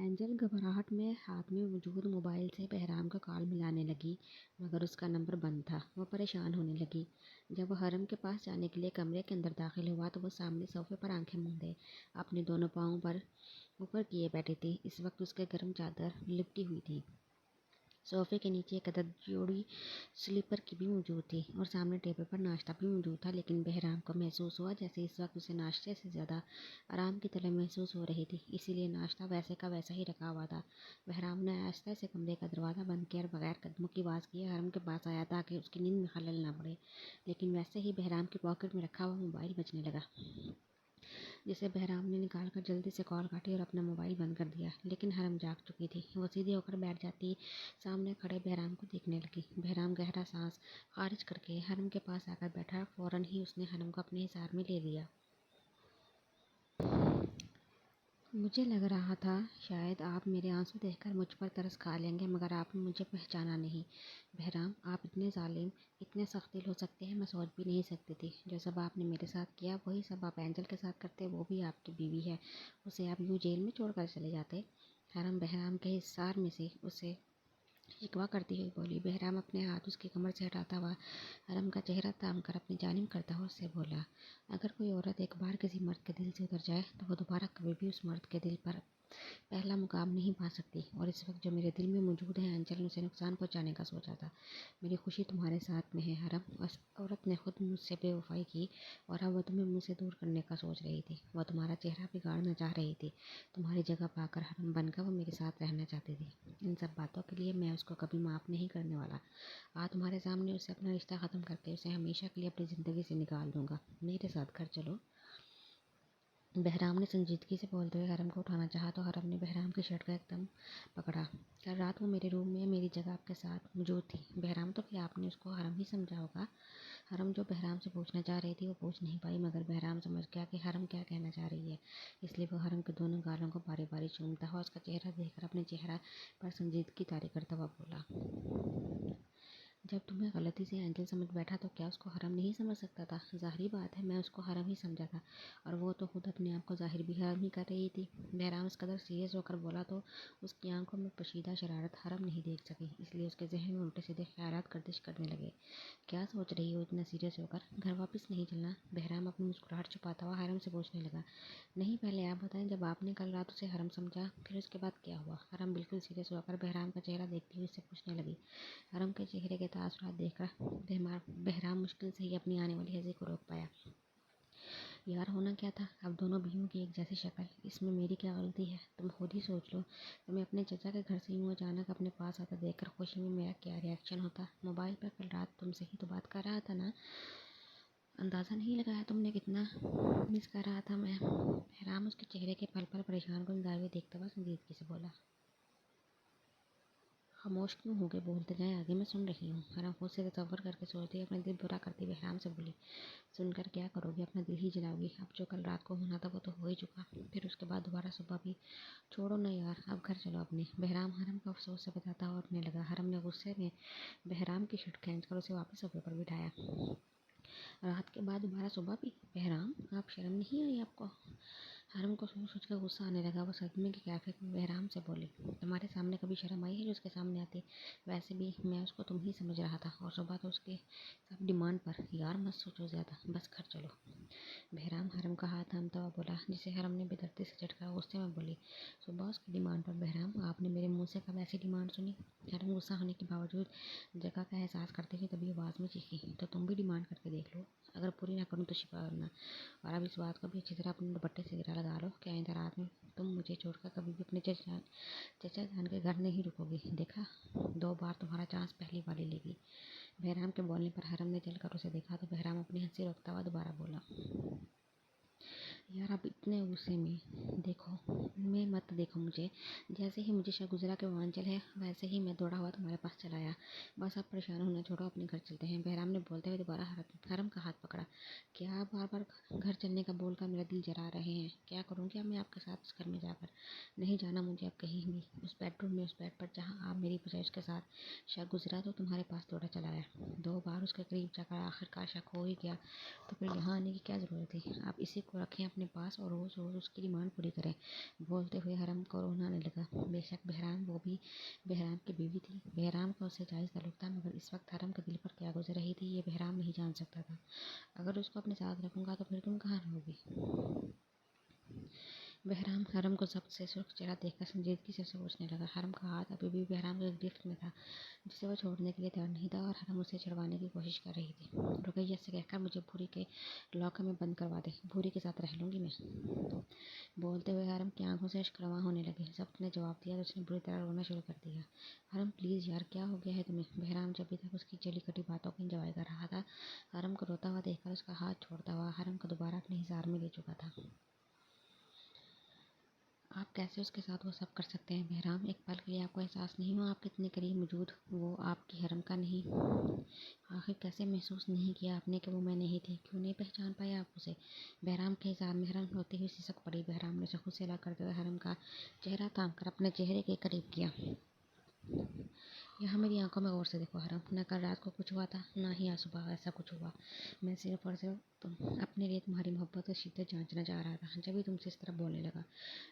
Angel घबराहट में हाथ में मौजूद मोबाइल से बहराम का कॉल मिलाने लगी, मगर उसका नंबर बंद था। वह परेशान होने लगी। जब वह हरम के पास जाने के लिए कमरे के अंदर दाखिल हुआ तो वह सामने सोफे पर आंखें मूंदे अपने दोनों पाँवों पर ऊपर किए बैठी थी। इस वक्त उसके गर्म चादर लिपटी हुई थी। सोफे के नीचे एक अदद जोड़ी स्लीपर की भी मौजूद थी और सामने टेबल पर नाश्ता भी मौजूद था। लेकिन बहराम को महसूस हुआ जैसे इस वक्त उसे नाश्ते से ज़्यादा आराम की तलब महसूस हो रही थी, इसीलिए नाश्ता वैसे का वैसा ही रखा हुआ था। बहराम ने आहिस्ता से कमरे का दरवाज़ा बंद किया और बगैर कदमों की आवाज़ किए हरम के पास आया ताकि उसकी नींद में खलल ना पड़े। लेकिन वैसे ही बहराम की पॉकेट में रखा हुआ मोबाइल बजने लगा, जिसे बहराम ने निकाल कर जल्दी से कॉल काटी और अपना मोबाइल बंद कर दिया। लेकिन हरम जाग चुकी थी। वो सीधी होकर बैठ जाती, सामने खड़े बहराम को देखने लगी। बहराम गहरा सांस खारिज करके हरम के पास आकर बैठा। फौरन ही उसने हरम को अपने हिसार में ले लिया। मुझे लग रहा था शायद आप मेरे आंसू देखकर मुझ पर तरस खा लेंगे, मगर आपने मुझे पहचाना नहीं। बहराम, आप इतने जालिम, इतने सख्त दिल हो सकते हैं, मैं सोच भी नहीं सकती थी। जो सब आपने मेरे साथ किया वही सब आप एंजल के साथ करते। वो भी आपकी बीवी है, उसे आप यूँ जेल में छोड़ कर चले जाते। हरम बहराम के हिसार में से उसे शिकवा करती हुई बोली। बहराम अपने हाथ उसकी कमर से हटाता हुआ हरम का चेहरा ताम कर अपनी जानिब करता हुआ उससे बोला, अगर कोई औरत एक बार किसी मर्द के दिल से उतर जाए तो वो दोबारा कभी भी उस मर्द के दिल पर पहला मुकाम नहीं पा सकती। और इस वक्त जो मेरे दिल में मौजूद है, अंचल ने उसे नुकसान पहुंचाने का सोचा था। मेरी खुशी तुम्हारे साथ में है हरम। उस औरत ने खुद मुझसे बेवफाई की और अब वह तुम्हें मुझसे दूर करने का सोच रही थी। वह तुम्हारा चेहरा बिगाड़ना चाह रही थी। तुम्हारी जगह पाकर हरम बनकर वो मेरे साथ रहना चाहती थी। इन सब बातों के लिए मैं उसको कभी माफ़ नहीं करने वाला। आज तुम्हारे सामने उससे अपना रिश्ता ख़त्म करके उसे हमेशा के लिए अपनी ज़िंदगी से निकाल दूंगा। मेरे साथ घर चलो। बहराम ने संजीदगी से बोलते हुए हरम को उठाना चाहा तो हरम ने बहराम की शर्ट का एकदम पकड़ा। कल रात वो मेरे रूम में मेरी जगह आपके साथ मौजूद थी। बहराम, तो क्या आपने उसको हरम ही समझा होगा? हरम जो बहराम से पूछना चाह रही थी वो पूछ नहीं पाई, मगर बहराम समझ गया कि हरम क्या कहना चाह रही है। इसलिए वो हरम के दोनों गालों को बारी बारी चूमता हुआ उसका चेहरा देखकर अपने चेहरा पर संजीदगी तारी करता हुआ बोला, जब तुम्हें गलती से एंजल समझ बैठा तो क्या उसको हरम नहीं समझ सकता था? ज़ाहिरी बात है, मैं उसको हरम ही समझा था और वो तो खुद अपने आप को ज़ाहिर भी हरम ही कर रही थी। बहराम इस कदर सीरियस होकर बोला तो उसकी आंखों में पोशीदा शरारत हरम नहीं देख सकी, इसलिए उसके जहन में उल्टे सीधे ख्यालात गर्दिश करने लगे। क्या सोच रही हो इतना सीरियस होकर? घर वापस नहीं चलना? बहराम अपनी मुस्कुराहट छुपाता हुआ हरम से पूछने लगा। नहीं, पहले आप बताएं, जब आपने कल रात उसे हरम समझा फिर उसके बाद क्या हुआ? हरम बिल्कुल सीरियस होकर बहराम का चेहरा देखती हुई उससे पूछने लगी। हरम के चेहरे के तासुरात देखकर बहराम मुश्किल से ही अपनी आने वाली हंसी को रोक पाया। यार, होना क्या था? अब दोनों बीवियों की एक जैसी शक्ल, इसमें मेरी क्या गलती है? तुम खुद ही सोच लो। तुम्हें अपने चचा के घर से यूँ अचानक अपने पास आता देखकर खुशी में मेरा क्या रिएक्शन होता? मोबाइल पर कल रात तुमसे ही तो बात कर रहा था ना? अंदाज़ा नहीं लगाया तुमने कितना मिस कर रहा था मैं? बहराम उसके चेहरे के पल पल परेशान को हुए देखता हुआ संजीदगी से बोला। खामोश क्यों हो गए? बोलते जाए, आगे मैं सुन रही हूँ। हरम खुद से तसव्वुर करके सोचती है, अपने दिल बुरा करती बहराम से बोली, सुनकर क्या करोगी? अपना दिल ही जलाओगी। अब जो कल रात को होना था वो तो हो ही चुका, फिर उसके बाद दोबारा सुबह भी। छोड़ो ना यार, अब घर चलो अपने। बहराम हरम को अफसोस से बताता हुआ उठने लगा। हरम ने गुस्से में बहराम की शर्ट खींच कर उसे वापस सोफे पर बिठाया। रात के बाद दोबारा सुबह भी? बहराम, आप शर्म नहीं आई आपको? हरम को सोच कर गुस्सा आने लगा। वो सदमे की कैफियत में बहराम से बोली, तुम्हारे सामने कभी शर्म आई है जो उसके सामने आती? वैसे भी मैं उसको तुम ही समझ रहा था, और सुबह तो उसके सब डिमांड पर। यार मत सोचो ज़्यादा, बस घर चलो। बहराम हरम का हाथ थामता हुआ बोला, जिसे हरम ने बेदर्दी से झटका। गुस्से में बोली, सुबह उसकी डिमांड पर? बहराम, आपने मेरे मुंह से कब ऐसी डिमांड सुनी? हरम गुस्सा होने के बावजूद जगह का एहसास करते हुए तभी आवाज़ में चीखी, तो तुम भी डिमांड करके देख लो, अगर पूरी ना करूँ तो शिफा करना। और अब इस बात को भी अच्छी तरह अपने दुपट्टे से गिरा लगा लो, क्या इधर रात में तुम मुझे छोड़कर कभी भी अपने चचा जान के घर नहीं रुकोगी? देखा, 2 बार तुम्हारा चांस पहली वाली लेगी। बहराम के बोलने पर हरम ने चलकर उसे देखा तो बहराम अपनी हंसी रोकता हुआ दोबारा बोला, यार आप इतने गुस्से में मैं मत देखो मुझे। जैसे ही मुझे शक गुजरा कि वो आंचल है, वैसे ही मैं दौड़ा हुआ तुम्हारे पास चला आया। बस आप परेशान होना छोड़ो, अपने घर चलते हैं। बहराम ने बोलते हुए दोबारा हरम का हाथ पकड़ा। क्या आप बार बार घर चलने का बोलकर मेरा दिल जला रहे हैं? क्या करूँगी अब मैं आपके साथ उस घर में जाकर? नहीं जाना मुझे अब कहीं भी। उस बेडरूम में, उस बेड पर जहाँ आप मेरी बजाय उसके साथ शक गुजरा तो तुम्हारे पास दौड़ा चला आया। 2 बार उसके करीब जाकर आखिरकार शक हो ही गया तो फिर यहाँ आने की क्या ज़रूरत थी? आप इसी को रखें अपने अपने पास और रोज़ रोज़ उसकी डिमांड पूरी करें। बोलते हुए हरम को रोना आने लगा। बेशक बहराम वो भी बहराम की बीवी थी। बहराम का उससे जायज़ ताल्लुक था, मगर इस वक्त हरम के दिल पर क्या गुजर रही थी ये बहराम नहीं जान सकता था। अगर उसको अपने साथ रखूँगा तो फिर तुम कहाँ रहोगी? बहराम हरम को जब्त से सुर्ख चेहरा देखकर संजीदगी से सोचने लगा। हरम का हाथ अभी भी बहराम के गिरफ्त में था, जिसे वह छोड़ने के लिए तैयार नहीं था, और हरम उसे छुड़वाने की कोशिश कर रही थी। रुकैया से कहकर मुझे भूरी के लॉकर में बंद करवा दे, भूरी के साथ रह लूँगी मैं। बोलते हुए हरम की आंखों से अश्क रवां होने लगे। जब्त ने जवाब दिया तो उसने बुरी तरह रोना शुरू कर दिया। हरम प्लीज़ यार, क्या हो गया है तुम्हें? बहराम जब भी तक उसकी जली कटी बातों को इंजॉय कर रहा था, हरम को रोता हुआ देखकर उसका हाथ छोड़ता हुआ हरम को दोबारा अपने हिसार में ले चुका था। आप कैसे उसके साथ वो सब कर सकते हैं बहराम? एक पल के लिए आपको एहसास नहीं हुआ आप कितने करीब मौजूद वो आपकी हरम का नहीं? आखिर कैसे महसूस नहीं किया आपने कि वो मैं नहीं थी? क्यों नहीं पहचान पाए आप उसे? बहराम के हिसार में हरम होती हुई सिसक पड़ी। बहराम ने चाकू से अलग करते हुए हरम का चेहरा थाम कर अपने चेहरे के करीब किया। यहाँ मेरी आंखों में गौर से देखो हरम, न कल रात को कुछ हुआ था, ना ही आज सुबह ऐसा कुछ हुआ। मैं सिर्फ और सिर्फ अपने लिए तुम्हारी मोहब्बत और शिद्दत जांचना चाह रहा था, जब भी तुमसे इस तरह बोलने लगा।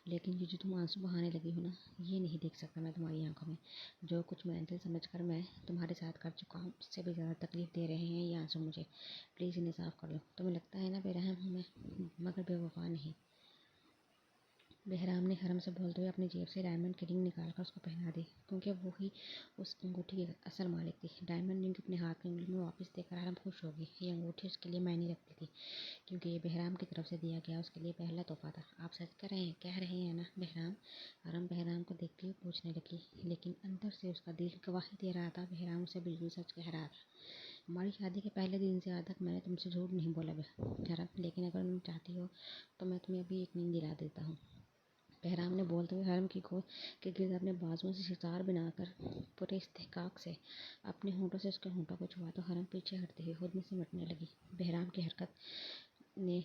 लेकिन ये जो तुम आंसू बहाने लगी हो ना, ये नहीं देख सकता मैं तुम्हारी आंखों में। जो कुछ मैं दिल समझ कर मैं तुम्हारे साथ कर चुका हूँ, उससे भी ज़्यादा तकलीफ दे रहे हैं ये आंसू मुझे। प्लीज़ इन्हें साफ कर लो। तुम्हें लगता है ना बेरहम हूँ मैं, मगर बेवफा नहीं। बहराम ने हरम से बोलते हुए अपनी जेब से डायमंड की रिंग निकालकर उसको पहना दी, क्योंकि वो ही उस अंगूठी की असल मालिक थी। डायमंड रिंग अपने हाथ की उंगली में वापस देकर हरम खुश होगी। ये अंगूठी उसके लिए मायने रखती थी, क्योंकि ये बहराम की तरफ से दिया गया उसके लिए पहला तोहफा था। आप सच कह रहे हैं ना बहराम? हरम बहराम को देखते हुए पूछने लगी, लेकिन अंदर से उसका दिल गवाही दे रहा था बहराम उसे बिल्कुल सच कह रहा था। हमारी शादी के पहले दिन से आज तक मैंने तुमसे झूठ नहीं बोला हरम, लेकिन अगर तुम चाहती हो तो मैं तुम्हें अभी एक नींद दिला देता हूँ। बहराम ने बोलते हुए हरम की गोद के गिर्द अपने बाजुओं से सितार बनाकर पूरे इस्तेहकाक से अपने होंठों से उसके होंठों को छुआ तो हरम पीछे हटते हुए खुद में सिमटने लगी। ने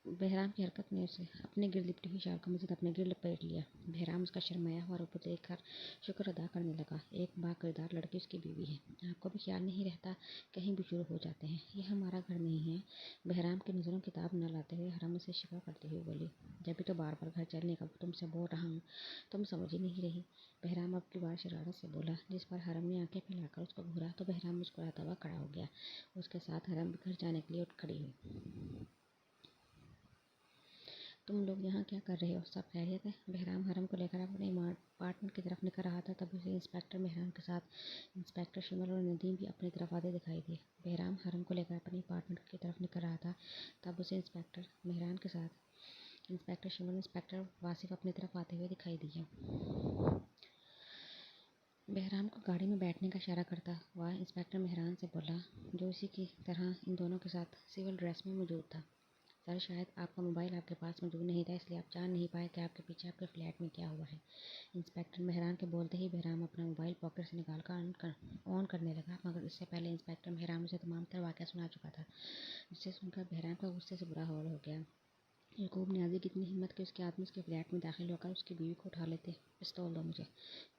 बहराम की हरकत ने उसे अपने गिर्द लिपटी हुई शाल का मजीद अपने गिर्द लपेट लिया। बहराम उसका शर्माया हुआ रूप देखकर शुक्र अदा करने लगा। एक बाकिरदार लड़की उसकी बीवी है। आपको भी ख्याल नहीं रहता कहीं भी शुरू हो जाते हैं। यह हमारा घर नहीं है। बहराम की नज़रों किताब न लाते हुए हरम उसे शिकवा करते हुए बोली, जब भी तो बार बार घर चलने का तुमसे बोल रहा हूँ, तुम समझ ही नहीं रही। बहराम अब की बार शरारत से बोला, जिस पर हरम ने आंखें फैलाकर उसको घूरा तो बहराम मुस्कुराता हुआ खड़ा हो गया। उसके साथ हरम भी घर जाने के लिए उठ खड़ी हुई। तुम लोग यहाँ क्या कर रहे हो? सब खैरियत है? बहराम हरम को लेकर अपने अपार्टमेंट की तरफ निकल रहा था, तब उसे इंस्पेक्टर बहराम के साथ इंस्पेक्टर शिमल और नदीम भी अपनी तरफ आते दिखाई दिए। बहराम हरम को लेकर अपने अपार्टमेंट की तरफ निकल रहा था, तब उसे इंस्पेक्टर बहराम के साथ इंस्पेक्टर शिमल इंस्पेक्टर वासिफ अपनी तरफ आते हुए दिखाई दिए। बहराम को गाड़ी में बैठने का इशारा करता हुआ इंस्पेक्टर मेहरान से बोला, जो इसी की तरह इन दोनों के साथ सिविल ड्रेस में मौजूद था, सर शायद आपका मोबाइल आपके पास मौजूद नहीं था, इसलिए आप जान नहीं पाए कि आपके पीछे आपके फ्लैट में क्या हुआ है। इंस्पेक्टर मेहरान के बोलते ही बहराम अपना मोबाइल पॉकेट से निकाल कर ऑन करने लगा, मगर इससे पहले इंस्पेक्टर मेहरान उसे तमाम तर वाक़या सुना चुका था, जिसे सुनकर बहराम का गुस्से से बुरा हाल हो गया। याकूब नियाज़ी की इतनी हिम्मत कि उसके आदमी उसके फ्लैट में दाखिल होकर उसकी बीवी को उठा लेते। पिस्तौल दो मुझे।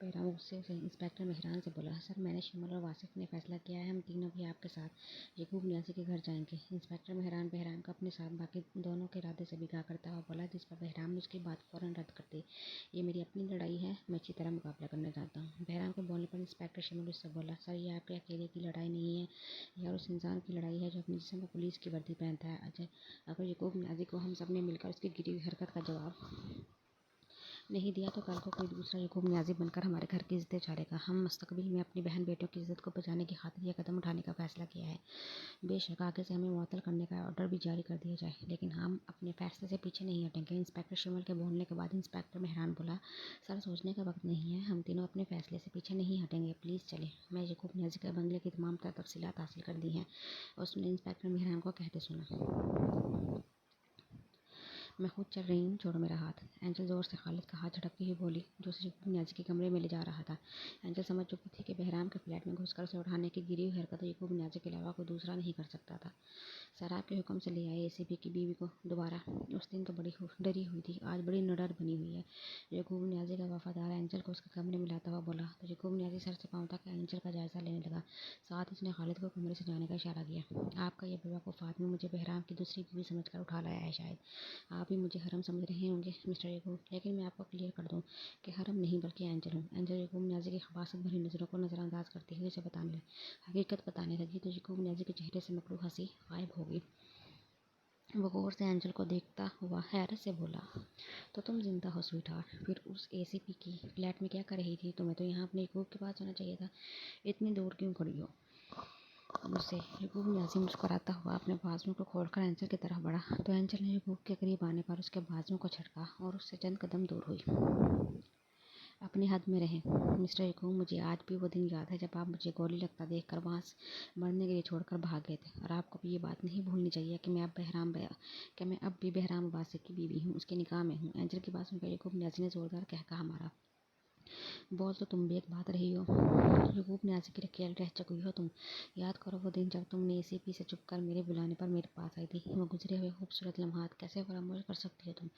बहराम गुस्से से इंस्पेक्टर मेहरान से बोला, सर मैंने शिमल और वासिफ ने फैसला किया है, हम तीनों भी आपके साथ याकूब नियाज़ी के घर जाएंगे। इंस्पेक्टर मेहरान बहराम का अपने साथ बाकी दोनों के इरादे से बिगा करता हुआ बोला, जिस पर बहराम ने उसकी बात फ़ौरन रद्द कर दी। ये मेरी अपनी लड़ाई है, मैं अच्छी तरह मुकाबला करना चाहता हूँ। बहराम के बोलने पर इंस्पेक्टर शिमल उससे बोला, सर ये आपके अकेले की लड़ाई नहीं है, यह उस इंसान की लड़ाई है जो अपने जिस्म पर पुलिस की वर्दी पहनता है। अजय अगर याकूब नियाज़ी को हम सब ने मिलकर उसकी गिरी हुई हरकत का जवाब नहीं दिया तो कल को कोई दूसरा याकूब नियाज़ी बनकर हमारे घर की इज्जत उछालेगा। हम मुस्तकबिल में अपनी बहन बेटियों की इज्जत को बचाने की खातिर यह कदम उठाने का फैसला किया है। बेशक आगे से हमें मुअत्तल करने का ऑर्डर भी जारी कर दिया जाए, लेकिन हम अपने फैसले से पीछे नहीं हटेंगे। इंस्पेक्टर शिमल के बोलने के बाद इंस्पेक्टर मेहरान बोला, सर सोचने का वक्त नहीं है, हम तीनों अपने फैसले से पीछे नहीं हटेंगे, प्लीज़ चलें। मैं याकूब नियाज़ी के बंगले की तमाम तफसीलात हासिल कर दी हैं। उसने इंस्पेक्टर मेहरान को कहते सुना। मैं खुद चल रही हूँ, छोड़ो मेरा हाथ। एंजल ज़ोर से खालिद का हाथ झटकती हुई बोली, जो उसे यकूब नियाज़ी के कमरे में ले जा रहा था। एंजल समझ चुकी थी कि बहराम के फ्लैट में घुसकर उसे उठाने की गिरी हुई हरकत यकूब नियाज़ी के अलावा कोई दूसरा नहीं कर सकता था। शराब के हुक्म से ले आए एसीपी की बीवी को दोबारा। उस दिन तो बड़ी डरी हुई थी, आज बड़ी निडर बनी हुई है। यकूब नियाज़ी का वफादार एंजल को उसके कमरे में लाता हुआ बोला तो यकूब नियाज़ी सर से पाँव तक एंजल का जायज़ा लेने लगा। साथ ही उसने खालिद को कमरे से जाने का इशारा किया। आपका ये बेवकूफ़ आदमी मुझे बहराम की दूसरी बीवी समझकर उठा लाया है। शायद आप भी मुझे हरम समझ रहे होंगे मिस्टर यकूब, लेकिन मैं आपको क्लियर कर दूं कि हरम नहीं बल्कि एंजल हूँ। एंजल यकूब नियाज़ी की खबासत भरी नज़रों को नज़रअंदाज करते हुए उसे हकीकत बताने लगी तो यकूब नियाज़ी के चेहरे से मकरूह हंसी गायब हो गई। वो गौर से एंजल को देखता हुआ हैरत से बोला, तो तुम जिंदा हो स्वीटहार्ट? फिर उस एसीपी की फ्लैट में क्या कर रही थी? तुम्हें तो यहाँ अपने यकूब के पास जाना चाहिए था। इतनी दूर क्यों खड़ी हो मुझसे? यकूब नियाज़ी मुस्कुराता हुआ अपने बाजुओं को खोलकर एंजल की तरफ बढ़ा तो एंजल ने यकूब के करीब आने पर उसके बाजुओं को झटका और उससे चंद कदम दूर हुई। अपनी हद में रहें मिस्टर यकूब, मुझे आज भी वो दिन याद है जब आप मुझे गोली लगता देखकर वहाँ से मरने के लिए छोड़कर भाग गए थे। और आपको भी ये बात नहीं भूलनी चाहिए कि मैं अब भी बहराम अब्बासी की बीवी हूँ, उसके निकाह में हूँ। एंजल की बात सुनकर यकूब नियाज़ी ने जोरदार कहका मारा, बोल तो तुम भी एक बात रही हो। यकूब नियाज़ी की रखेल रह चुकी हो तुम। याद करो वो दिन जब तुमने एसीपी से चुपकर मेरे बुलाने पर मेरे पास आई थी। वो गुजरे हुए खूबसूरत लम्हात कैसे फरामोश कर सकती हो तुम?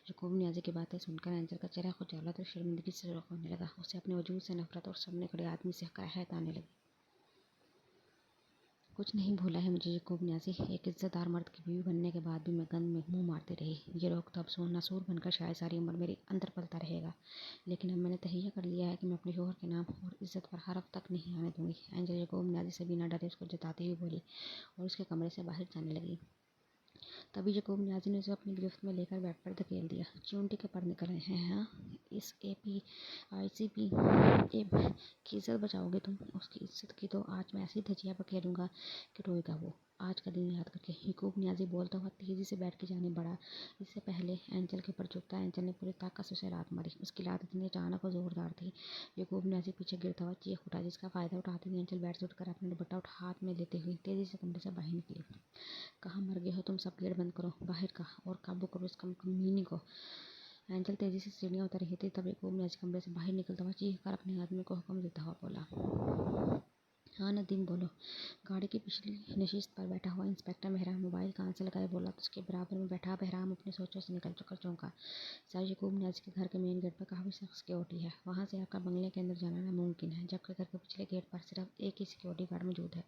यकूब नियाज़ी की बातें सुनकर एंजल का चेहरा खुजालत और शर्मिंदगी से सुर्ख होने लगा। उसे अपने वजूद से नफरत और सामने खड़े आदमी से हैरत आने लगी। कुछ नहीं भूला है मुझे यकूब नियाज़ी, एक इज्जतदार मर्द की बीवी बनने के बाद भी मैं गंद में मुंह मारती रही। ये रोग तो अब नसूर बनकर शायद सारी उम्र मेरे अंदर पलता रहेगा, लेकिन अब मैंने तहैया कर लिया है कि मैं अपने शोहर के नाम और इज्जत पर हरफ तक नहीं आने दूंगी। एंजल यकूब नियाज़ी से बिना डरे उसको जताती हुई बोली और उसके कमरे से बाहर जाने लगी। तभी यकूब नियाज़ी ने उसे अपनी गिरफ्त में लेकर बेड पर धकेल दिया। चूंटी के पर निकल आए हैं, हाँ? इस आईसीपी की इज्जत बचाओगे तुम? उसकी इज्जत की तो आज मैं ऐसी धजिया बखेरूंगा कि रोएगा वो। आज का दिन याद करके यकूब नियाज़ी बोलता हुआ तेज़ी से बैठ के जाने बढ़ा। इससे पहले एंजल के ऊपर झुकता एंजल ने पूरी ताकत से उसे लात मारी। उसकी लात इतनी अचानक और जोरदार थी, यकूब नियाज़ी पीछे गिरता हुआ चीख उठा, जिसका फ़ायदा उठाते हुए एंजल बेड से उठकर अपना दुपट्टा हाथ में लेते हुए तेज़ी से कमरे से बाहर निकली। कहाँ मर गए हो तुम सब? गेट बंद करो बाहर का और काबू करो इस कमीनी को। एंजल तेजी से सीढ़ियाँ उतर रही थी, तब यकूब नियाज़ी कमरे से बाहर निकलता हुआ चीख कर अपने आदमी को हुक्म देता हुआ बोला, हाँ नदीम बोलो। गाड़ी की पिछली नशिस्त पर बैठा हुआ इंस्पेक्टर मेहरान मोबाइल कान से लगाए बोला तो उसके बराबर में बैठा बहराम अपने सोचों से निकल चुका चौंका। सर यकूब नियाज़ी के घर के मेन गेट पर काफ़ी सख्त सिक्योरिटी है, वहाँ से आपका बंगले के अंदर जाना नामुमकिन है, जबकि घर के पिछले गेट पर सिर्फ एक ही सिक्योरिटी गार्ड मौजूद है।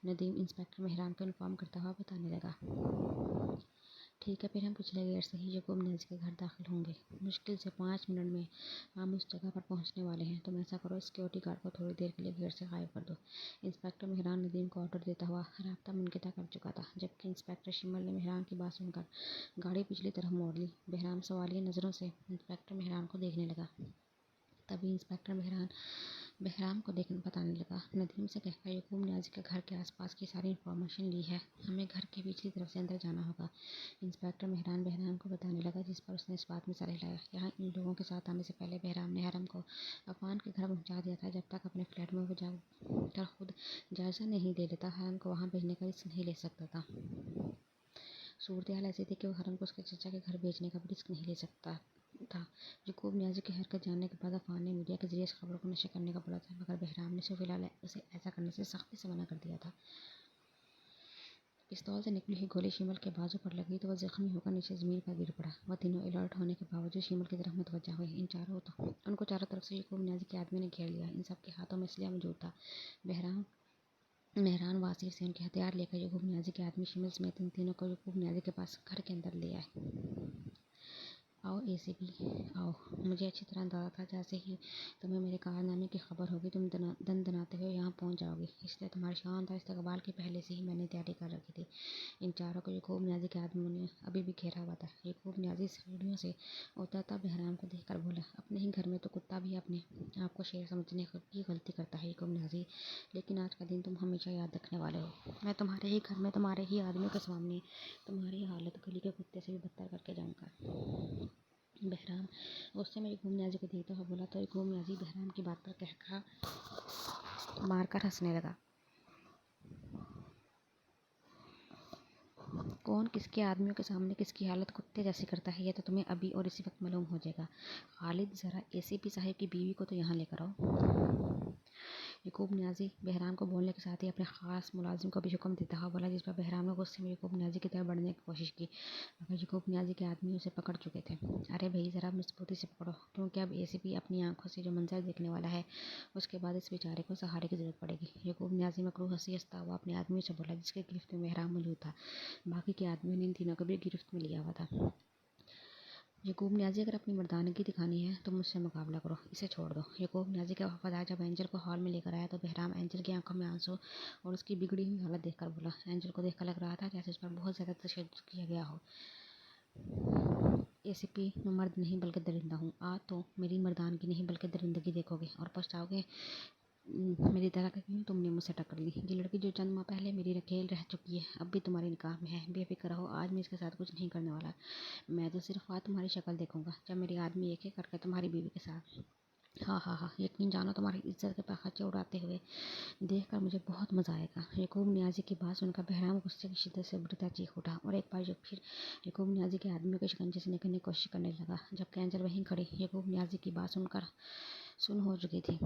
नदीम इंस्पेक्टर मेहरान को इन्फॉर्म करता हुआ बताने लगा, ठीक है, फिर हम पिछले गेट से ही यकूब नियाज़ी के घर दाखिल होंगे। मुश्किल से 5 मिनट में हम उस जगह पर पहुंचने वाले हैं। तुम ऐसा करो, सिक्योरिटी गार्ड को थोड़ी देर के लिए गेट से गायब कर दो। इंस्पेक्टर मेहरान नदीम को ऑर्डर देता हुआ राब्ता मुनक़िता कर चुका था, जबकि इंस्पेक्टर शिमल ने मेहरान की बात सुनकर गाड़ी पिछली तरफ मोड़ ली। बहराम सवालिया नज़रों से इंस्पेक्टर मेहरान को देखने लगा। तभी इंस्पेक्टर बहराम को देखने बताने लगा, नदीम से कहकर यकूब नियाज़ी के घर के आसपास की सारी इन्फॉर्मेशन ली है, हमें घर की पिछली तरफ से अंदर जाना होगा। इंस्पेक्टर मेहरान बहराम को बताने लगा, जिस पर उसने इस बात में सर हिलाया। यहाँ इन लोगों के साथ आने से पहले बहराम ने हरम को अफान के घर पहुँचा दिया था। जब तक अपने फ्लैट में वो जाकर खुद जायज़ा नहीं ले लेता, हरम को वहाँ भेजने का रिस्क नहीं ले सकता था। सूरत हाल ऐसी थी कि वो हरम को उसके चचा के घर भेजने का भी रिस्क नहीं ले सकता था। यकूब नियाज़ी की हरकत जानने के बाद अफान ने मीडिया के जरिए इस खबरों को नशर करने का बोला था, मगर बहराम ने फिलहाल उसे ऐसा करने से सख्ती से मना कर दिया था। पिस्तौल से निकली हुई गोली शिमल के बाजू पर लगी तो वह जख्मी होकर नीचे ज़मीन पर गिर पड़ा। वह तीनों अलर्ट होने के बावजूद शिमल की तरफ मुतवज्जा हुए। उनको चारों तरफ से यकूब नियाज़ी के आदमी ने घेर लिया। इन सब के हाथों में असलहा मौजूद था। मेहरान वासिर से उनके हथियार लेकर यकूब नियाज़ी के आदमी शिमल समेत इन तीनों को यकूब नियाज़ी के पास घर के अंदर ले आए। आओ एसीपी आओ, मुझे अच्छी तरह अंदाज़ा था जैसे ही तुम्हें मेरे कारनामे की खबर होगी तुम दनाते हुए यहाँ पहुँच जाओगे, इसलिए तुम्हारे शानदार इस्तकबाल की पहले से ही मैंने तैयारी कर रखी थी। इन चारों को यकूब नियाज़ी के आदमियों ने अभी भी घेरा हुआ था। यकूब नियाज़ी सीढ़ियों से उतरता बहराम को देखकर बोला, अपने ही घर में तो कुत्ता भी अपने आप को शेर समझने की गलती करता है यकूब नियाज़ी, लेकिन आज का दिन तुम हमेशा याद रखने वाले हो। मैं तुम्हारे ही घर में तुम्हारे ही आदमियों के सामने तुम्हारी हालत गली के कुत्ते से भी बदतर करके जाऊँगा। बहराम गुस्से में यकूब नियाज़ी को देखता हुआ बोला तो यकूब नियाज़ी बहराम की बात पर कहका मारकर हंसने लगा। कौन किसके आदमियों के सामने किसकी हालत कुत्ते जैसी करता है, ये तो तुम्हें अभी और इसी वक्त मालूम हो जाएगा। खालिद, ज़रा एसीपी साहब की बीवी को तो यहाँ लेकर आओ। यकूब नियाज़ी बहराम को बोलने के साथ ही अपने ख़ास मुलाजिम को भी हुक्म देता हुआ बोला, जिस पर बहराम ने गुस्से में यकूब नियाज़ी की तरफ बढ़ने की कोशिश की, मगर यकूब नियाज़ी के आदमी उसे पकड़ चुके थे। अरे भाई, ज़रा मजबूती से पकड़ो, क्योंकि अब एसीपी अपनी आंखों से जो मंजर देखने वाला है, उसके बाद इस बेचारे को सहारे की ज़रूरत पड़ेगी। यकूब नियाज़ी मकरूह हंसी हंसता हुआ अपने आदमियों से बोला, जिसके गिरफ्त में बहराम मौजूद था। बाकी के आदमियों ने इन तीनों को भी गिरफ्त में लिया हुआ था। यकूब नियाज़ी, अगर अपनी मर्दानगी दिखानी है तो मुझसे मुकाबला करो, इसे छोड़ दो। यकूब नियाज़ी का वफादार जब एंजल को हॉल में लेकर आया तो बहराम एंजल की आंखों में आंसू और उसकी बिगड़ी हुई हालत देखकर बोला। एंजल को देखकर लग रहा था जैसे उस पर बहुत ज़्यादा तशद्दुद किया गया हो। एसीपी, मैं मर्द नहीं बल्कि दरिंदा हूँ। आज तो मेरी मर्दानगी नहीं बल्कि दरिंदगी देखोगे और पछताओगे मेरी तरह का क्यों तुमने मुझसे टक्कर ली। ये लड़की जो चंद माह पहले मेरी रखेल रह चुकी है, अब भी तुम्हारी निकाह में है। बेफिक्र रहो, आज मैं इसके साथ कुछ नहीं करने वाला। मैं तो सिर्फ आज तुम्हारी शक्ल देखूंगा, जब मेरे आदमी एक एक करके तुम्हारी बीवी के साथ। हाँ हाँ हाँ, यकीन जानो तुम्हारी इज्जत के पैखाचे उड़ाते हुए देखकर मुझे बहुत मज़ा आएगा। यकूब नियाज़ी की बात सुनकर बहराम गुस्से की शिद्दत से बुरी तरह चीख उठा और एक बार जब फिर यकूब नियाज़ी के आदमियों के शिकंजे से निकलने की कोशिश करने लगा। जबकि एंजल वहीं खड़ी यकूब नियाज़ी की बात सुनकर सुन हो चुकी थी।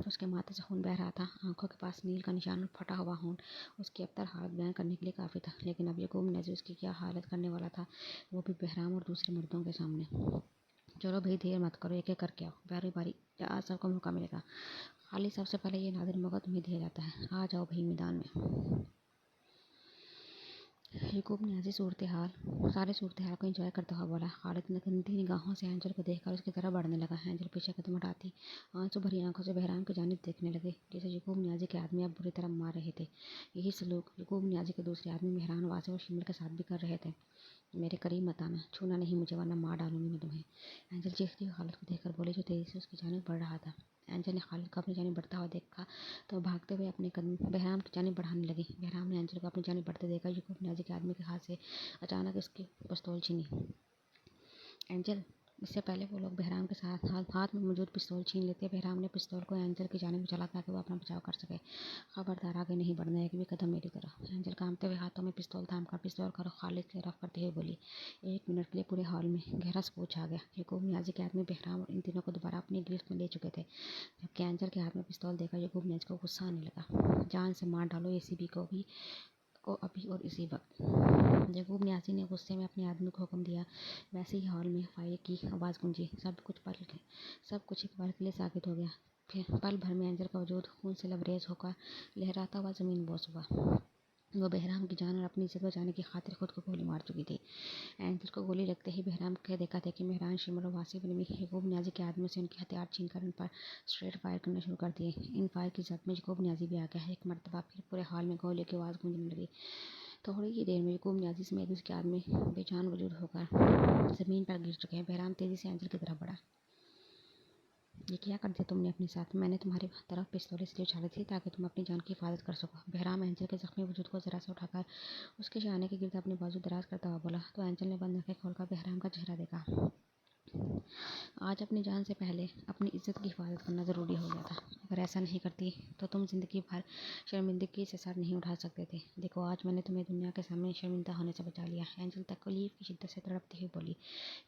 उसके माथे से खून बह रहा था, आंखों के पास नील का निशान और फटा हुआ खून उसकी अबतर हालत बयान करने के लिए काफ़ी था। लेकिन अब यकूब नियाज़ी उसकी क्या हालत करने वाला था, वो भी बहराम और दूसरे मर्दों के सामने। चलो भाई, देर मत करो, एक एक करके आओ, बारी बारी, आज सबको मौका मिलेगा। खाली सबसे पहले ये नादिर मौका तुम्हें दिया जाता है, आ जाओ भाई मैदान में। यकूब नियाज़ी सारे सूरत हाल को एंजॉय करता हुआ बोला। खालिद ने गंदी निगाहों से एंजल को देखकर उसकी तरफ बढ़ने लगा। एंजल पीछे कदम हटाती आंसू भरी आंखों से बहराम की जानिब देखने लगे, जिसे यकूब नियाज़ी के आदमी अब बुरी तरह मार रहे थे। यही सलूक यकूब नियाज़ी के दूसरे आदमी मेहरान वासिफ और शिमल के साथ भी कर रहे थे। मेरे करीब मत आना, छूना नहीं मुझे, वरना मार डालूंगी मैं तुम्हें। एंजल चीखती हुई खालिद को देखकर बोली, जो तेजी से उसकी जानिब बढ़ रहा था। एंजल ने खालिद को अपनी जानिब बढ़ता हुआ देखा तो भागते हुए अपने कदम बहराम की जानिब बढ़ाने लगी। बहराम ने एंजल को अपनी जानिब बढ़ते देखा। यकूब नियाज़ी के आदमी के हाथ से अचानक उसकी पिस्तौल छीनी। एंजल, इससे पहले वो लोग बहराम के साथ हाथ में मौजूद पिस्तौल छीन लेते। बहराम ने पिस्तौल को एंजल की जानिब चला ताकि वो अपना बचाव कर सके। खबरदार, आगे नहीं बढ़ना एक भी कदम मेरी तरफ। एंजल कांपते हुए हाथों में पिस्तौल थामकर पिस्तौल का रुख खालिद की तरफ करते हुए बोली। 1 मिनट के लिए पूरे हॉल में गहरा सकूत छा गया। यकूब नियाज़ी के आदमी बहराम और इन तीनों को दोबारा अपनी गिरफ्त में ले चुके थे। जबकि एंजल के हाथ में पिस्तौल देखकर यकूब नियाज़ी को गुस्सा आने लगा। जान से मार डालो एसीबी को अभी और इसी वक्त। यकूब नियाज़ी ने गुस्से में अपने आदमी को हुक्म दिया। वैसे ही हॉल में फायर की आवाज़ गूंजी। सब कुछ एक बार के लिए साबित हो गया। फिर पल भर में एंजल का वजूद खून से लबरेज होकर लहराता हुआ ज़मीन बोस हुआ। वो बहराम की जान और अपनी इज्जत बचाने की खातिर खुद को गोली मार चुकी थी। एंजल को गोली लगते ही बहराम के देखा था कि मेहरान, शिमर और वासिफ ने भी यकूब नियाज़ी के आदमियों से उनके हथियार छीनकर उन पर स्ट्रेट फायर करना शुरू कर दिए। इन फायर की जद में यकूब नियाज़ी भी आ गया। एक मरतबा फिर पूरे हॉल में गोली की आवाज़ गूंजने लगी। थोड़ी ही देर में यकूब नियाज़ी समेत उसके आदमी बेजान वजूद होकर ज़मीन पर गिर चुके हैं। बहराम तेज़ी से एंजल की तरफ बढ़ा। ये क्या कर दिया तुमने अपने साथ? मैंने तुम्हारी तरफ पिस्तौल इसलिए उछाली थी ताकि तुम अपनी जान की हिफाजत कर सको। बहराम एंजल के जख्मी वजूद को ज़रा सा उठाकर उसके शाने के गिर्द अपनी बाजू दराज करता हुआ बोला। तो एंजल ने बंद आंखें खोलकर बहराम का चेहरा देखा। आज अपनी जान से पहले अपनी इज्जत की हिफाजत करना ज़रूरी हो गया था। अगर ऐसा नहीं करती तो तुम ज़िंदगी भर शर्मिंदगी से सर नहीं उठा सकते थे। देखो, आज मैंने तुम्हें दुनिया के सामने शर्मिंदा होने से बचा लिया। एंजल तकलीफ की शिद्दत से तड़पती हुई बोली।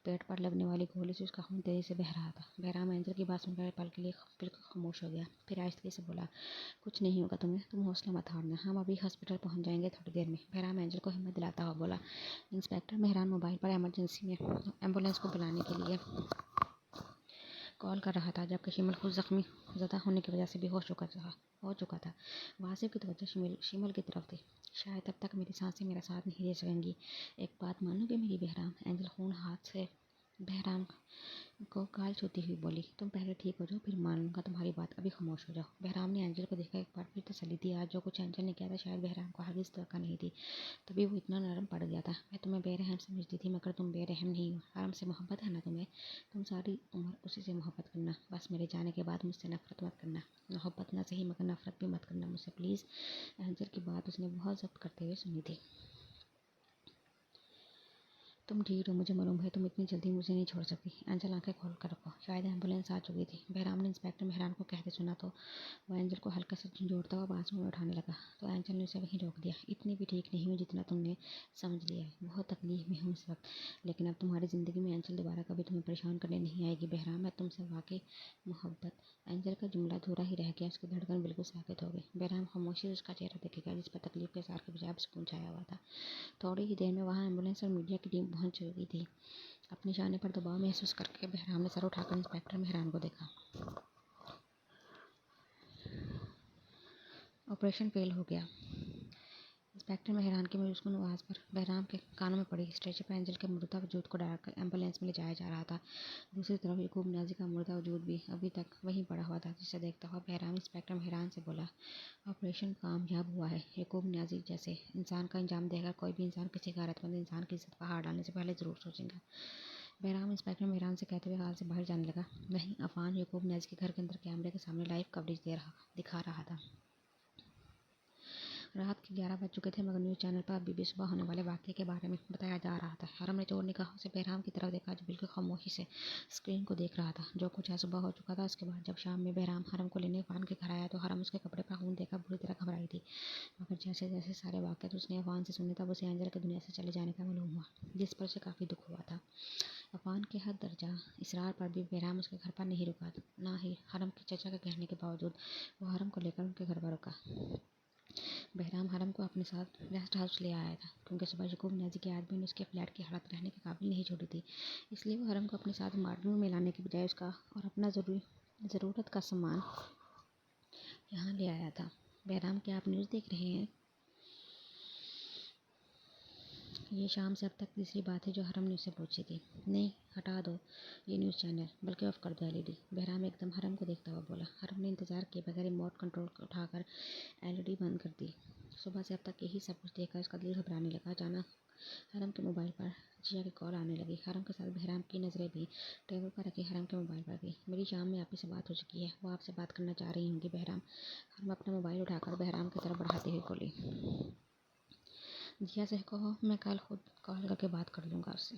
पेट पर लगने वाली गोली से उसका खून तेजी से बह रहा था। बहराम एंजल की बात सुनकर पल के लिए बिल्कुल खामोश हो गया। फिर आहिस्ते से बोला, कुछ नहीं होगा तुम्हें, तुम हौसला मत हारना, हम अभी हॉस्पिटल पहुंच जाएंगे थोड़ी देर में। बहराम एंजल को हिम्मत दिलाता हुआ बोला। इंस्पेक्टर मेहरान मोबाइल पर इमरजेंसी में एम्बुलेंस को बुलाने के लिए कॉल कर रहा था, जबकि शिमल खुद जख्मी ज़्यादा होने की वजह से बेहोश हो चुका था। वासिफ की तवज्जो शिमल की तरफ थी। शायद तब तक मेरी सांसें मेरा साथ नहीं दे सकेंगी। एक बात मानोगे मेरी बहराम? एंजल खून हाथ से बहराम को गाल छूती हुई बोली। तुम पहले ठीक हो जाओ, फिर मान लूंगा तुम्हारी बात, अभी खामोश हो जाओ। बहराम ने एंजल को देखा, एक बार फिर तसल्ली दी। आज जो कुछ एंजल ने किया था शायद बहराम को हरगिज़ तवक्को नहीं थी, तभी वो इतना नरम पड़ गया था। मैं तुम्हें बेरहम समझती थी, मगर तुम बेरहम नहीं हो। हराम से मोहब्बत है ना तुम्हें? तुम सारी उम्र उसी से मोहब्बत करना, बस मेरे जाने के बाद मुझसे नफरत मत करना। मोहब्बत ना सही मगर नफरत भी मत करना मुझसे, प्लीज़। एंजल की बात उसने बहुत जब्त करते हुए सुनी थी। तुम ठीक हो, मुझे मालूम है तुम इतनी जल्दी मुझे नहीं छोड़ सकती। एंजल आंखें खोल कर रखो। शायद एम्बुलेंस आ चुकी थी। बहराम ने इंस्पेक्टर मेहरान को कहते सुना तो वह एंजल को हल्का सा झंझोड़ता हुआ बाजू में उठाने लगा, तो एंजल ने उसे वहीं रोक दिया। इतनी भी ठीक नहीं हूँ जितना तुमने समझ लिया है। बहुत तकलीफ में हूँ इस वक्त, लेकिन अब तुम्हारी ज़िंदगी में एंजल दोबारा कभी तुम्हें परेशान करने नहीं आएगी। बहराम है तुमसे वाकई मोहब्बत। एंजल का जुमला अधूरा ही रह गया। उसकी धड़कन बिल्कुल साबित हो गई। बहराम खामोशी से उसका चेहरा देखेगा जिस पर तकलीफ के इज़हार के बजाय सुकून छाया हुआ था। थोड़ी ही देर में वहाँ एम्बुलेंस और मीडिया की टीम पहुँच चुकी थी। अपने निशाने पर दबाव महसूस करके बहराम ने सर उठाकर इंस्पेक्टर मेहरान को देखा। ऑपरेशन फेल हो गया। इंस्पेक्टर मेहरान की मुस्कुन आवाज़ पर बहराम के कानों में पड़ी। स्ट्रेचर पर एंजल के मुर्दा वजूद को डालकर एम्बुलेंस में ले जाया जा रहा था। दूसरी तरफ याकूब नियाज़ी का मुर्दा वजूद भी अभी तक वहीं पड़ा हुआ था, जिसे देखता हुआ बहराम इंस्पेक्टर मेहरान से बोला, ऑपरेशन कामयाब हुआ है। याकूब नियाज़ी जैसे इंसान का अंजाम देखकर कोई भी इंसान किसी गैरतमंद इंसान की इज्जत पर हाथ डालने से पहले ज़रूर सोचेगा। बहराम इंस्पेक्टर मेहरान से कहते हुए हाल से बाहर जाने लगा। वहीं अफान याकूब नियाज़ी के घर के अंदर कैमरे के सामने लाइव कवरेज दिखा रहा था। रात के 11 बज चुके थे, मगर न्यूज़ चैनल पर अभी भी सुबह होने वाले वाक़ये के बारे में बताया जा रहा था। हरम ने चोर निगाहों से बहराम की तरफ देखा, जो बिल्कुल खामोशी से स्क्रीन को देख रहा था। जो कुछ सुबह हो चुका था, उसके बाद जब शाम में बहराम हरम को लेने अफान के घर आया तो हरम उसके कपड़े पर खून देखकर बुरी तरह घबराई थी। मगर जैसे जैसे सारे वाक़यात उसने अफान से सुने, तब उसे एंजल की दुनिया से चले जाने का मालूम हुआ, जिस पर उसे काफ़ी दुख हुआ था। अफान के हद दर्जा इसरार पर भी बहराम उसके घर पर नहीं रुका, ना ही हरम के चचा के कहने के बावजूद वो हरम को लेकर उनके घर पर रुका। बहराम हरम को अपने साथ रेस्ट हाउस ले आया था, क्योंकि सुबह याकूब नियाज़ी के आदमी ने उसके फ्लैट की हालत रहने के काबिल नहीं छोड़ी थी। इसलिए वो हरम को अपने साथ मार्डन में लाने के बजाय उसका और अपना ज़रूरत का सामान यहाँ ले आया था। बहराम, क्या आप न्यूज़ देख रहे हैं? ये शाम से अब तक तीसरी बात है जो हरम ने उससे पूछी थी। नहीं, हटा दो ये न्यूज़ चैनल, बल्कि ऑफ कर दो एलईडी। बहराम एकदम हरम को देखता हुआ बोला। हरम ने इंतज़ार किए बगैर रिमोट कंट्रोल उठाकर एलईडी बंद कर दी। सुबह से अब तक यही सब कुछ देखकर उसका दिल घबराने लगा। अचानक हरम के मोबाइल पर जिया की कॉल आने लगी। हरम के साथ बहराम की नज़रें भी टेबल पर रखे हरम के मोबाइल पर गई। मेरी शाम में आप ही से बात हो चुकी है, वो आपसे बात करना चाह रही होंगी बहराम। हरम अपना मोबाइल उठाकर बहराम की तरफ बढ़ाते हुए बोली, जिया से कहो मैं कल खुद कॉल करके बात कर लूँगा उससे।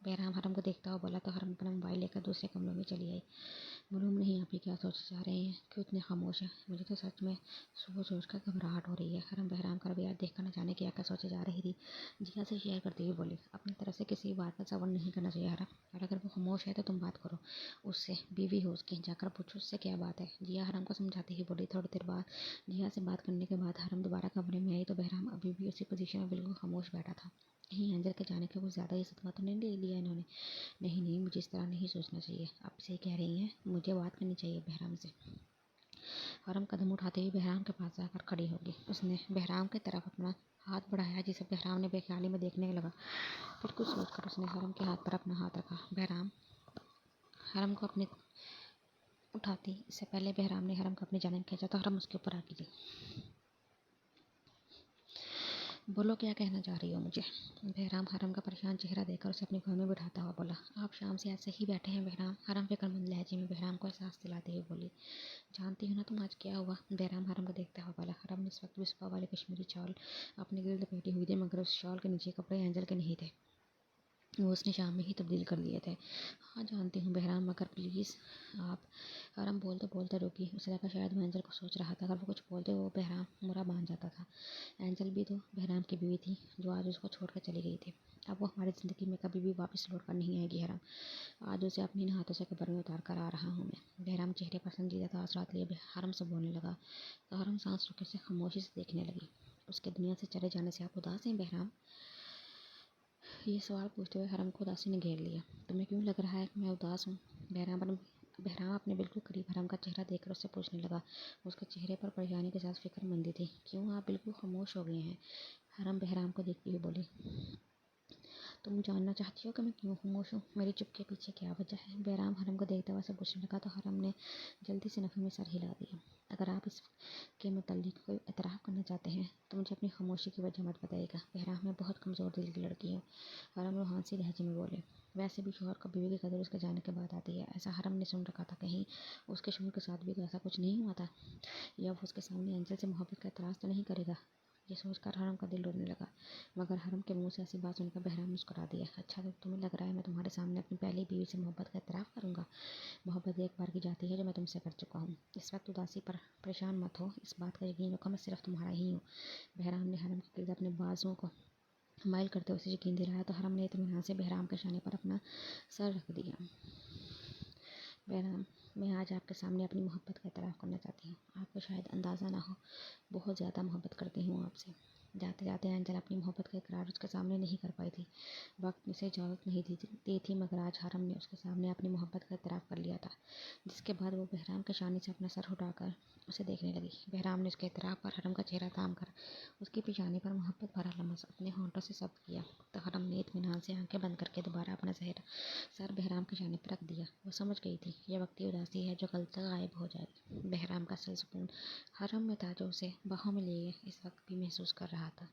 बहराम हरम को देखता हुआ बोला तो हरम अपना मोबाइल लेकर दूसरे कमरे में चली आई। मालूम नहीं आप ही क्या सोचे जा रहे हैं, क्यों इतने खामोश हैं? मुझे तो सच में सोच सोच कर घबराहट हो रही है। हरम बहराम का रवैया देखकर न जाने क्या क्या सोचे जा रही थी। जिया से शेयर करते हुए बोली, अपनी तरफ से किसी बात का सवाल नहीं करना चाहिए हरम, और अगर वो खामोश है तो तुम बात करो उससे, बीवी हो उसकी, जाकर पूछो उससे क्या बात है। जिया हरम को समझाती ही बोली। थोड़ी देर बाद जिया से बात करने के बाद हरम दोबारा कमरे में आई तो बहराम अभी भी उसी पोजीशन में बिल्कुल खामोश बैठा था। कहीं एंजल के जाने का कुछ ज़्यादा ही सदमा तो नहीं ले लिया इन्होंने? नहीं नहीं, मुझे इस तरह नहीं सोचना चाहिए। आप सही कह रही हैं, मुझे बात करनी चाहिए बहराम से। हरम कदम उठाते ही बहराम के पास जाकर खड़ी होगी। उसने बहराम की तरफ अपना हाथ बढ़ाया, जिसे बहराम ने बेख्याली में देखने लगा। फिर कुछ सोचकर उसने हरम के हाथ पर अपना हाथ रखा। बहराम हरम को अपने उठाती इससे पहले बहराम ने हरम को अपनी जानिब खींचा तो हरम उसके ऊपर आ गिरी। बोलो, क्या कहना चाह रही हो मुझे? बहराम हरम का परेशान चेहरा देखकर उसे अपने घर में बिठाता हुआ बोला। आप शाम से ऐसे ही बैठे हैं बहराम? हरम फिक्रमंद लहजे में बहराम को एहसास दिलाते हुए बोली। जानती हो ना तुम आज क्या हुआ? बहराम हरम को देखता हुआ बोला। हरम ने इस वक्त भी सुबह वाले कश्मीरी शॉल अपने गिर्द लपेटी हुई थी, मगर उस शॉल के नीचे कपड़े एंजल के नहीं थे, वो उसने शाम में ही तब्दील कर लिए थे। हाँ जानती हूँ बहराम, मगर प्लीज़ आप। हरम बोलते बोलते रुकी। उसे लगा शायद वो एंजल को सोच रहा था। अगर वो कुछ बोलते वो बहराम मुरा बांध जाता था। एंजल भी तो बहराम की बीवी थी, जो आज उसको छोड़कर चली गई थी। अब वो हमारी ज़िंदगी में कभी भी वापस लौट कर नहीं आएगी हरम। आज उसे अपने हाथों से कब्र में उतार कर आ रहा हूँ मैं। बहराम चेहरे पर संजीदा तासुरात लिए हरम से बोलने लगा, तो हरम सांस रोके से खामोशी से देखने लगी। उसके दुनिया से चले जाने से आप उदास हैं बहराम? ये सवाल पूछते हुए हरम को उदासी ने घेर लिया। तुम्हें क्यों लग रहा है कि मैं उदास हूँ? बहराम अपने बिल्कुल करीब हरम का चेहरा देखकर उससे पूछने लगा। उसके चेहरे पर परेशानी के साथ फिक्रमंदी थी। क्यों आप बिल्कुल खामोश हो गए हैं? हरम बहराम को देखती हुई बोली। तुम जानना चाहती हो कि मैं क्यों खामोश हूँ? मेरी चुप के पीछे क्या वजह है? बहराम हरम को देखते हुए से पूछने लगा तो हरम ने जल्दी से नफ़ी में सर हिला दिया। अगर आप इसके मुताल्लिक कोई एतराफ़ करना चाहते हैं तो मुझे अपनी खामोशी की वजह मत बताइएगा। बहराम, मैं बहुत कमज़ोर दिल की लड़की हूँ, हरम रूहानी लहजे में बोले। वैसे भी शौहर को बीवी की कदर उसके जाने के बाद आती है, ऐसा हरम ने सुन रखा था। कहीं उसके शौहर के साथ भी तो ऐसा कुछ नहीं हुआ था? या वो उसके सामने एंजल से मोहब्बत का एतराज़ तो नहीं करेगा? ये सोचकर हरम का दिल रोने लगा, मगर हरम के मुंह से ऐसी बात सुनकर बहराम मुस्कुरा दिया। अच्छा, तो तुम्हें लग रहा है मैं तुम्हारे सामने अपनी पहली बीवी से मोहब्बत का इतराफ़ करूँगा? मोहब्बत एक बार की जाती है जो मैं तुमसे कर चुका हूँ। इस वक्त उदासी पर परेशान मत हो, इस बात का यकीन रखो मैं सिर्फ तुम्हारा ही हूँ। बहराम ने हरम के गिर्द अपने बाजुओं को माइल करते हुए उसे यकीन दिलाया तो हरम ने इत्मीनान से बहराम के शाने पर अपना सर रख दिया। बहराम, मैं आज आपके सामने अपनी मोहब्बत का इतराफ़ करना चाहती हूँ। आपको शायद अंदाज़ा ना हो, बहुत ज़्यादा मोहब्बत करती हूँ आपसे। जाते जाते एंजल अपनी मोहब्बत का इकरार उसके सामने नहीं कर पाई थी। वक्त उसे इजाज़त नहीं दी थी, मगर आज हरम ने उसके सामने अपनी मोहब्बत का इतराफ़ कर लिया था। जिसके बाद वो बहराम के शाने से अपना सर उठाकर उसे देखने लगी। बहराम ने उसके इतराफ़ पर हरम का चेहरा थाम कर उसकी पेशानी पर मोहब्बत भरा लम्स अपने होंठों से शब्द किया तो हरम ने इत्मीनान से आंखें बंद करके दोबारा अपना सर बहराम के शाने पर रख दिया। वो समझ गई थी यह वक्ती उदासी है जो कल तक गायब हो जाएगी। बहराम का सर सुकून हरम में था जो उसे बाहों में लिए इस वक्त भी महसूस कर रहा था।